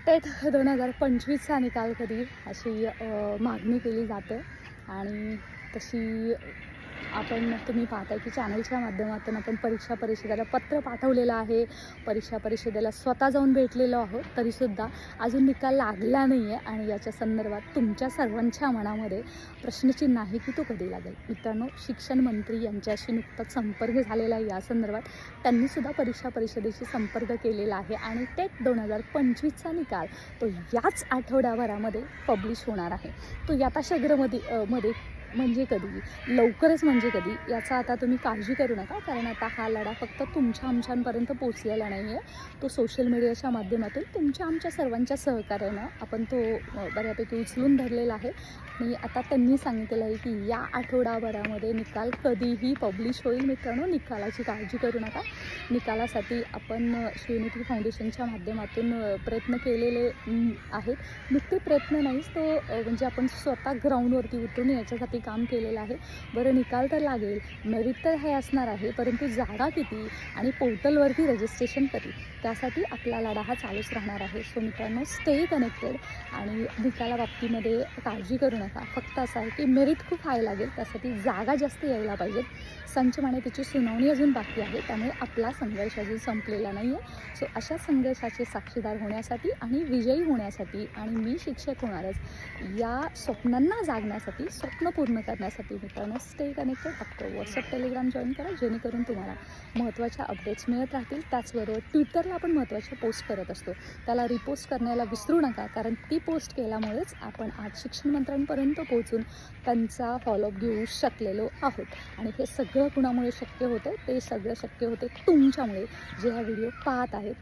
TET 2025चा निकाल कधी अशी मागणी केली जाते आणि तशी तुम्ही पाहताय की चॅनलच्या माध्यमातून आपण परीक्षा परिषदेला पत्र पाठवलेलं आहे. परीक्षा परिषदेला स्वतः जाऊन भेटलेलो आहोत, तरीसुद्धा अजून निकाल लागला नाही आहे आणि याच्या संदर्भात तुमच्या सर्वांच्या मनामध्ये प्रश्नचिन्ह आहे की तो कधी लागेल. मित्रांनो, शिक्षण मंत्री यांच्याशी नुकताच संपर्क झालेला आहे. या संदर्भात त्यांनीसुद्धा परीक्षा परिषदेशी संपर्क केलेला आहे आणि टेट 2025चा निकाल तो याच आठवड्याभरामध्ये पब्लिश होणार आहे. तो यथाशीघ्रमध्ये म्हणजे कधी, लवकरच म्हणजे कधी, याचा आता तुम्ही काळजी करू नका, कारण आता हा लढा फक्त आमच्यापर्यंत पोचलेला नाही आहे. तो सोशल मीडियाच्या माध्यमातून आमच्या सर्वांच्या सहकार्यानं आपण तो बऱ्यापैकी उचलून धरलेला आहे आणि आता त्यांनी सांगितलेलं आहे की या आठवडाभरामध्ये निकाल कधीही पब्लिश होईल. मित्रांनो, निकालाची काळजी करू नका. निकालासाठी आपण श्रीनिधी फाउंडेशनच्या माध्यमातून प्रयत्न केलेले आहेत. नुकते प्रयत्न नाहीच, तो म्हणजे आपण स्वतः ग्राउंडवरती उतरून याच्यासाठी काम केलेलं आहे. बरं, निकाल तर लागेल, मेरिट तर हे असणार आहे, परंतु जागा किती आणि पोर्टलवरती रजिस्ट्रेशन कधी, त्यासाठी आपला लढा हा चालूच राहणार आहे. सो मित्रांनो, स्टे कनेक्टेड आणि निकालाबाबतीमध्ये काळजी करू नका. फक्त असं आहे की मेरिट खूप हाय लागेल, त्यासाठी जागा जास्त यायला पाहिजेत. संच मान्यतेची सुनावणी अजून बाकी आहे, त्यामुळे आपला संघर्ष अजून संपलेला नाही आहे. सो अशा संघर्षाचे साक्षीदार होण्यासाठी आणि विजयी होण्यासाठी आणि मी शिक्षक होणारच या स्वप्नांना जागण्यासाठी, स्वप्न पूर्ण करण्यासाठी मित्रांनो, स्टे कनेक्टेड. आपलं व्हॉट्सअप, टेलिग्राम जॉईन करा, जेणेकरून तुम्हाला महत्त्वाच्या अपडेट्स मिळत राहतील. त्याचबरोबर ट्विटरला आपण महत्त्वाच्या पोस्ट करत असतो, त्याला रिपोस्ट करण्याला विसरू नका, कारण ती पोस्ट केल्यामुळेच आपण आज शिक्षण मंत्र्यांपर्यंत पोहोचून त्यांचा फॉलोअप घेऊ शकलेलो आहोत. आणि हे सगळं कुणामुळे शक्य होतं? ते सगळं शक्य होते तुमच्यामुळे, जे हा व्हिडिओ पाहत आहेत.